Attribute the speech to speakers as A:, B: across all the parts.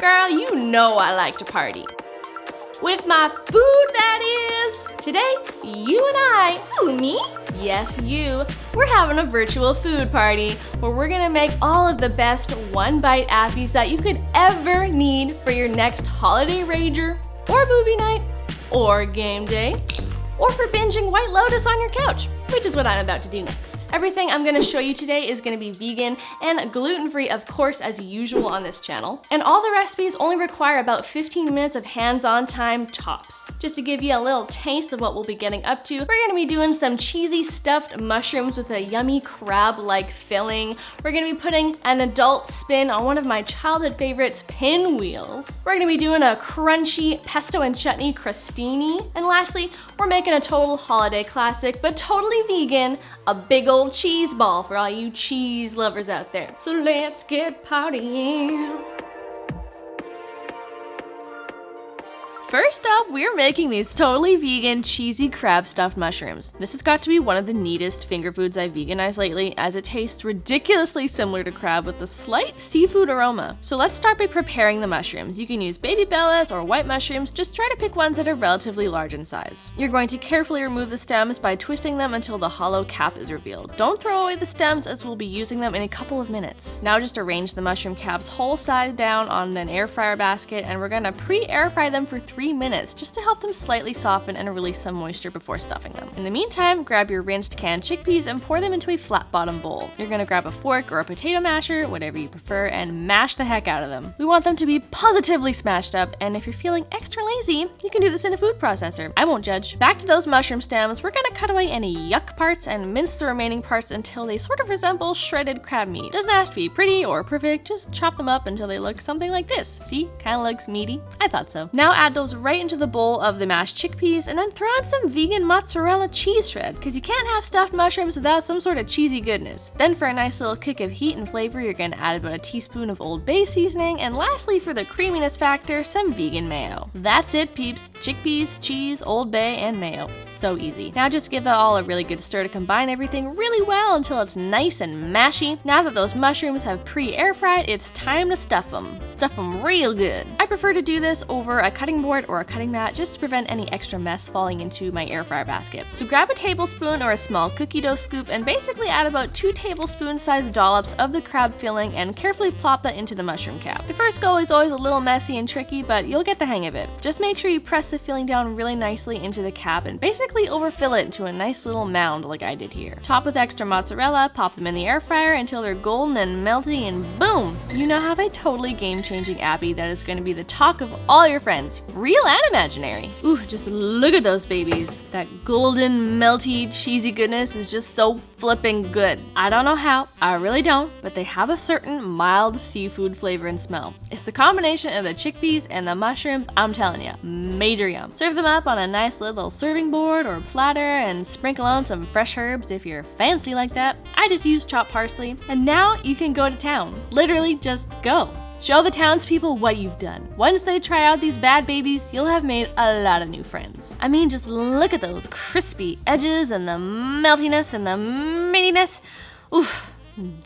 A: Girl, you know I like to party. With my food, that is! Today, you and I, who, me? Yes, you, we're having a virtual food party where we're gonna make all of the best one-bite appies that you could ever need for your next holiday rager, or movie night, or game day, or for binging White Lotus on your couch, which is what I'm about to do next. Everything I'm gonna show you today is gonna be vegan and gluten-free, of course, as usual on this channel. And all the recipes only require about 15 minutes of hands-on time tops. Just to give you a little taste of what we'll be getting up to, we're gonna be doing some cheesy stuffed mushrooms with a yummy crab-like filling. We're gonna be putting an adult spin on one of my childhood favorites, Pinwheels. We're gonna be doing a crunchy pesto and chutney crostini. And lastly, we're making a total holiday classic, but totally vegan, a big old cheese ball for all you cheese lovers out there. So let's get partying. First up, we're making these totally vegan cheesy crab stuffed mushrooms. This has got to be one of the neatest finger foods I've veganized lately, as it tastes ridiculously similar to crab with a slight seafood aroma. So let's start by preparing the mushrooms. You can use baby bellas or white mushrooms, just try to pick ones that are relatively large in size. You're going to carefully remove the stems by twisting them until the hollow cap is revealed. Don't throw away the stems, as we'll be using them in a couple of minutes. Now just arrange the mushroom caps whole side down on an air fryer basket, and we're gonna pre-air fry them for 3 minutes just to help them slightly soften and release some moisture before stuffing them. In the meantime, grab your rinsed canned chickpeas and pour them into a flat bottom bowl. You're gonna grab a fork or a potato masher, whatever you prefer, and mash the heck out of them. We want them to be positively smashed up, and if you're feeling extra lazy, you can do this in a food processor. I won't judge. Back to those mushroom stems, we're gonna cut away any yuck parts and mince the remaining parts until they sort of resemble shredded crab meat. Doesn't have to be pretty or perfect, just chop them up until they look something like this. See? Kinda looks meaty. I thought so. Now add those right into the bowl of the mashed chickpeas, and then throw in some vegan mozzarella cheese shred, because you can't have stuffed mushrooms without some sort of cheesy goodness. Then for a nice little kick of heat and flavor, you're going to add about a teaspoon of Old Bay seasoning, and lastly for the creaminess factor, some vegan mayo. That's it, peeps. Chickpeas, cheese, Old Bay, and mayo. It's so easy. Now just give that all a really good stir to combine everything really well until it's nice and mashy. Now that those mushrooms have pre-air fried, it's time to stuff them. Stuff them real good. I prefer to do this over a cutting board or a cutting mat just to prevent any extra mess falling into my air fryer basket. So grab a tablespoon or a small cookie dough scoop and basically add about 2 tablespoon sized dollops of the crab filling and carefully plop that into the mushroom cap. The first go is always a little messy and tricky, but you'll get the hang of it. Just make sure you press the filling down really nicely into the cap and basically overfill it into a nice little mound like I did here. Top with extra mozzarella, pop them in the air fryer until they're golden and melty, and boom! You now have a totally game-changing appy that is going to be the talk of all your friends, real and imaginary. Ooh, just look at those babies. That golden, melty, cheesy goodness is just so flipping good. I don't know how, I really don't, but they have a certain mild seafood flavor and smell. It's the combination of the chickpeas and the mushrooms, I'm telling ya, major yum. Serve them up on a nice little serving board or platter and sprinkle on some fresh herbs if you're fancy like that. I just use chopped parsley, and now you can go to town. Literally just go. Show the townspeople what you've done. Once they try out these bad babies, you'll have made a lot of new friends. I mean, just look at those crispy edges and the meltiness and the meatiness. Oof.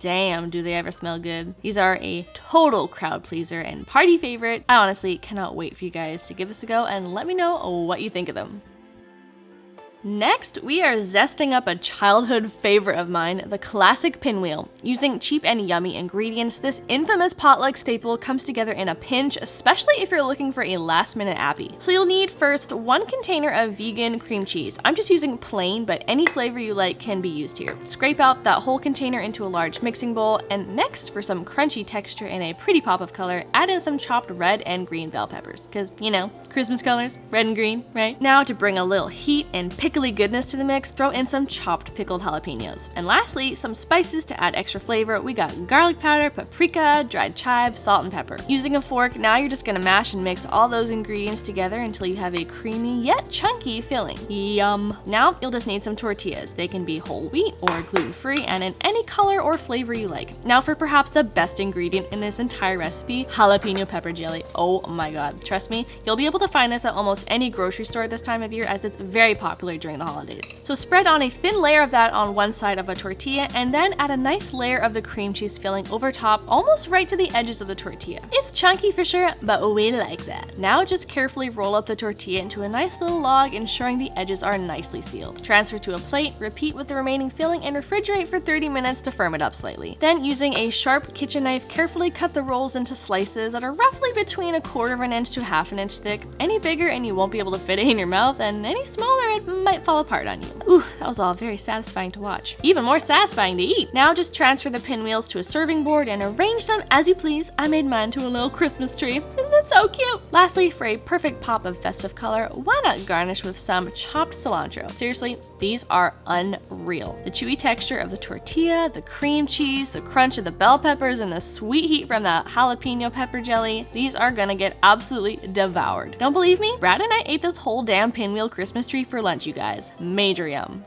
A: Damn, do they ever smell good. These are a total crowd pleaser and party favorite. I honestly cannot wait for you guys to give this a go and let me know what you think of them. Next, we are zesting up a childhood favorite of mine, the classic pinwheel. Using cheap and yummy ingredients, this infamous potluck staple comes together in a pinch, especially if you're looking for a last-minute appy. So you'll need first 1 container of vegan cream cheese. I'm just using plain, but any flavor you like can be used here. Scrape out that whole container into a large mixing bowl, and next, for some crunchy texture and a pretty pop of color, add in some chopped red and green bell peppers, because, you know, Christmas colors, red and green, right? Now, to bring a little heat and pickly goodness to the mix, throw in some chopped pickled jalapenos. And lastly, some spices to add extra flavor. We got garlic powder, paprika, dried chives, salt, and pepper. Using a fork, now you're just gonna mash and mix all those ingredients together until you have a creamy yet chunky filling. Yum! Now, you'll just need some tortillas. They can be whole wheat or gluten-free and in any color or flavor you like. Now for perhaps the best ingredient in this entire recipe, jalapeno pepper jelly. Oh my god, trust me, you'll be able to find this at almost any grocery store this time of year, as it's very popular during the holidays. So spread on a thin layer of that on one side of a tortilla, and then add a nice layer of the cream cheese filling over top, almost right to the edges of the tortilla. It's chunky for sure, but we like that. Now just carefully roll up the tortilla into a nice little log, ensuring the edges are nicely sealed. Transfer to a plate, repeat with the remaining filling, and refrigerate for 30 minutes to firm it up slightly. Then, using a sharp kitchen knife, carefully cut the rolls into slices that are roughly between 1/4 of an inch to 1/2 inch thick. Any bigger and you won't be able to fit it in your mouth, and any smaller it might fall apart on you. Ooh, that was all very satisfying to watch. Even more satisfying to eat. Now just transfer the pinwheels to a serving board and arrange them as you please. I made mine to a little Christmas tree. Isn't it so cute? Lastly, for a perfect pop of festive color, why not garnish with some chopped cilantro? Seriously, these are unreal. The chewy texture of the tortilla, the cream cheese, the crunch of the bell peppers, and the sweet heat from the jalapeno pepper jelly, these are gonna get absolutely devoured. Don't believe me? Brad and I ate this whole damn pinwheel Christmas tree for lunch, you guys. Major yum.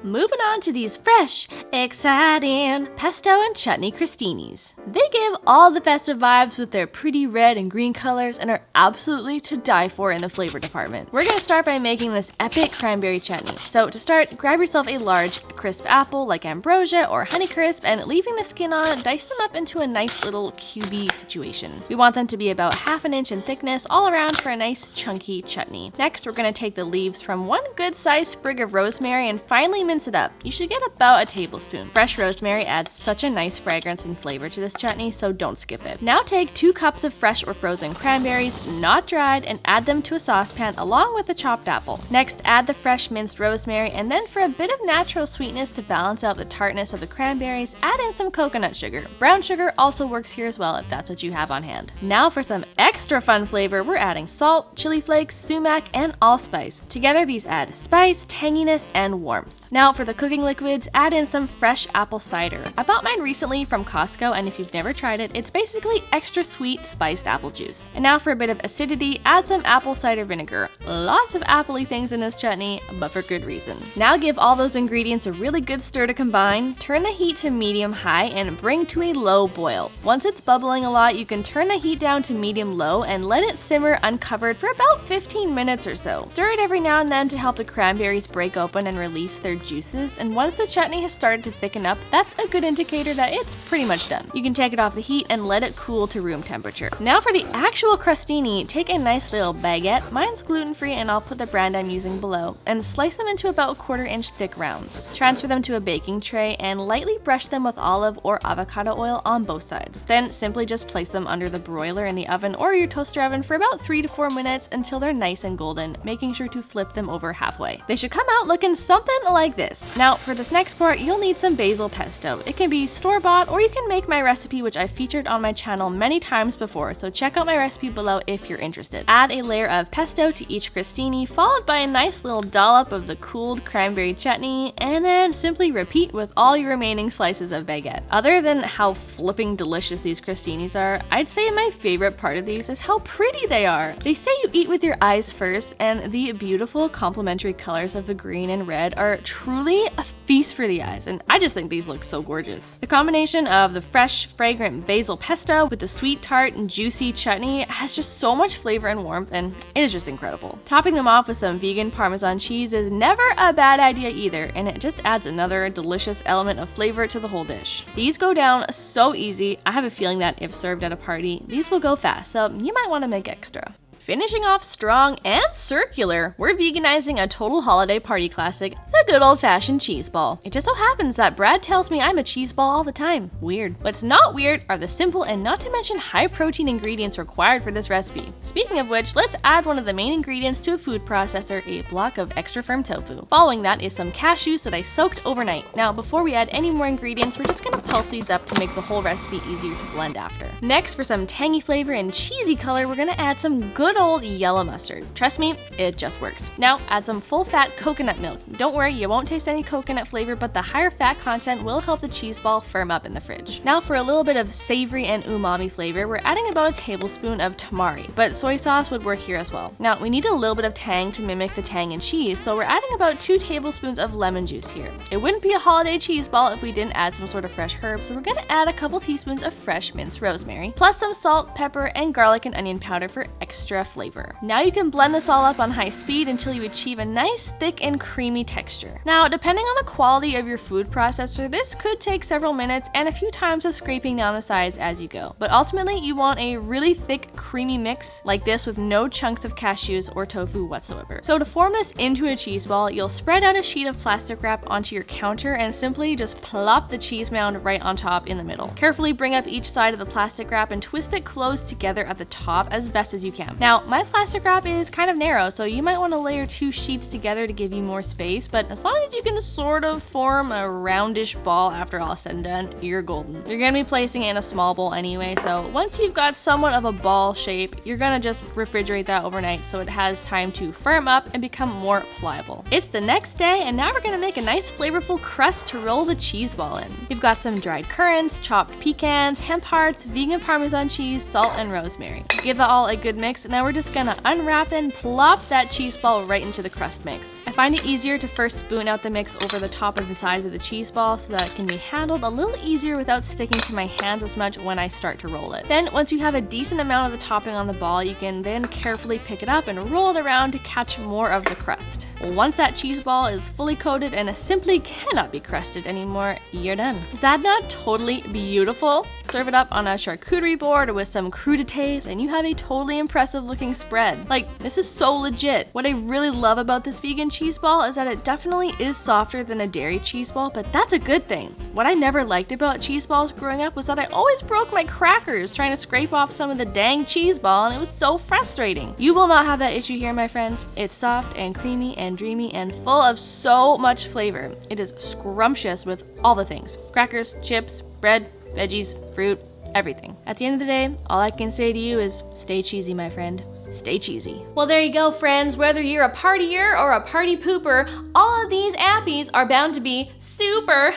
A: Moving on to these fresh, exciting pesto and chutney crostinis. They give all the festive vibes with their pretty red and green colors and are absolutely to die for in the flavor department. We're going to start by making this epic cranberry chutney. So to start, grab yourself a large crisp apple like ambrosia or honeycrisp, and leaving the skin on, dice them up into a nice little cubey situation. We want them to be about 1/2 inch in thickness all around for a nice chunky chutney. Next, we're going to take the leaves from one good sized sprig of rosemary and finely mince it up. You should get about a tablespoon. Fresh rosemary adds such a nice fragrance and flavor to this chutney, so don't skip it. Now take 2 cups of fresh or frozen cranberries, not dried, and add them to a saucepan along with the chopped apple. Next, add the fresh minced rosemary, and then for a bit of natural sweetness to balance out the tartness of the cranberries, add in some coconut sugar. Brown sugar also works here as well if that's what you have on hand. Now for some extra fun flavor, we're adding salt, chili flakes, sumac, and allspice. Together these add spice, tanginess, and warmth. Now for the cooking liquids, add in some fresh apple cider. I bought mine recently from Costco, and if you've never tried it, it's basically extra sweet spiced apple juice. And now for a bit of acidity, add some apple cider vinegar. Lots of appley things in this chutney, but for good reason. Now give all those ingredients a really good stir to combine, turn the heat to medium-high, and bring to a low boil. Once it's bubbling a lot, you can turn the heat down to medium-low and let it simmer uncovered for about 15 minutes or so. Stir it every now and then to help the cranberries break open and release their juices, and once the chutney has started to thicken up, that's a good indicator that it's pretty much done. You can take it off the heat and let it cool to room temperature. Now for the actual crostini, take a nice little baguette, mine's gluten-free and I'll put the brand I'm using below, and slice them into about 1/4 inch thick rounds. Transfer them to a baking tray and lightly brush them with olive or avocado oil on both sides. Then simply just place them under the broiler in the oven or your toaster oven for about 3 to 4 minutes until they're nice and golden, making sure to flip them over halfway. They should come out looking something like this. Now for this next part, you'll need some basil pesto. It can be store-bought, or you can make my recipe, which I've featured on my channel many times before, so check out my recipe below if you're interested. Add a layer of pesto to each crostini, followed by a nice little dollop of the cooled cranberry chutney, and then simply repeat with all your remaining slices of baguette. Other than how flipping delicious these crostinis are, I'd say my favorite part of these is how pretty they are. They say you eat with your eyes first, and the beautiful complementary colors of the green and red are truly a feast for the eyes, and I just think these look so gorgeous. The combination of the fresh, fragrant basil pesto with the sweet, tart, and juicy chutney has just so much flavor and warmth, and it is just incredible. Topping them off with some vegan Parmesan cheese is never a bad idea either, and it just adds another delicious element of flavor to the whole dish. These go down so easy. I have a feeling that if served at a party, these will go fast, so you might want to make extra. Finishing off strong and circular, we're veganizing a total holiday party classic, the good old-fashioned cheese ball. It just so happens that Brad tells me I'm a cheese ball all the time. Weird. What's not weird are the simple and not to mention high-protein ingredients required for this recipe. Speaking of which, let's add one of the main ingredients to a food processor, a block of extra firm tofu. Following that is some cashews that I soaked overnight. Now, before we add any more ingredients, we're just gonna pulse these up to make the whole recipe easier to blend after. Next, for some tangy flavor and cheesy color, we're gonna add some good old yellow mustard. Trust me, it just works. Now add some full-fat coconut milk. Don't worry, you won't taste any coconut flavor, but the higher fat content will help the cheese ball firm up in the fridge. Now for a little bit of savory and umami flavor, we're adding about a tablespoon of tamari, but soy sauce would work here as well. Now we need a little bit of tang to mimic the tang in cheese, so we're adding about 2 tablespoons of lemon juice here. It wouldn't be a holiday cheese ball if we didn't add some sort of fresh herb, so we're gonna add a couple teaspoons of fresh minced rosemary, plus some salt, pepper, and garlic and onion powder for extra marinara flavor. Now you can blend this all up on high speed until you achieve a nice thick and creamy texture. Now, depending on the quality of your food processor, this could take several minutes and a few times of scraping down the sides as you go. But ultimately, you want a really thick, creamy mix like this with no chunks of cashews or tofu whatsoever. So to form this into a cheese ball, you'll spread out a sheet of plastic wrap onto your counter and simply just plop the cheese mound right on top in the middle. Carefully bring up each side of the plastic wrap and twist it closed together at the top as best as you can. Now, my plastic wrap is kind of narrow, so you might want to layer 2 sheets together to give you more space, but as long as you can sort of form a roundish ball after all said and done, you're golden. You're going to be placing it in a small bowl anyway, so once you've got somewhat of a ball shape, you're going to just refrigerate that overnight so it has time to firm up and become more pliable. It's the next day, and now we're going to make a nice flavorful crust to roll the cheese ball in. You've got some dried currants, chopped pecans, hemp hearts, vegan Parmesan cheese, salt, and rosemary. Give it all a good mix, and now we're just gonna unwrap and plop that cheese ball right into the crust mix. I find it easier to first spoon out the mix over the top of the sides of the cheese ball so that it can be handled a little easier without sticking to my hands as much when I start to roll it. Then, once you have a decent amount of the topping on the ball, you can then carefully pick it up and roll it around to catch more of the crust. Once that cheese ball is fully coated and simply cannot be crusted anymore, you're done. Is that not totally beautiful? Serve it up on a charcuterie board or with some crudités, and you have a totally impressive looking spread. Like, this is so legit. What I really love about this vegan cheese ball is that it definitely is softer than a dairy cheese ball, but that's a good thing. What I never liked about cheese balls growing up was that I always broke my crackers trying to scrape off some of the dang cheese ball, and it was so frustrating. You will not have that issue here, my friends. It's soft and creamy and dreamy and full of so much flavor. It is scrumptious with all the things. Crackers, chips, bread, veggies, fruit, everything. At the end of the day, all I can say to you is stay cheesy, my friend. Stay cheesy. Well, there you go, friends. Whether you're a partier or a party pooper, all of these appies are bound to be super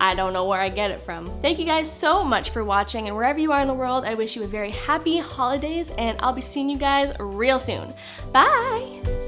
A: I don't know where I get it from. Thank you guys so much for watching, and wherever you are in the world, I wish you a very happy holidays, and I'll be seeing you guys real soon. Bye!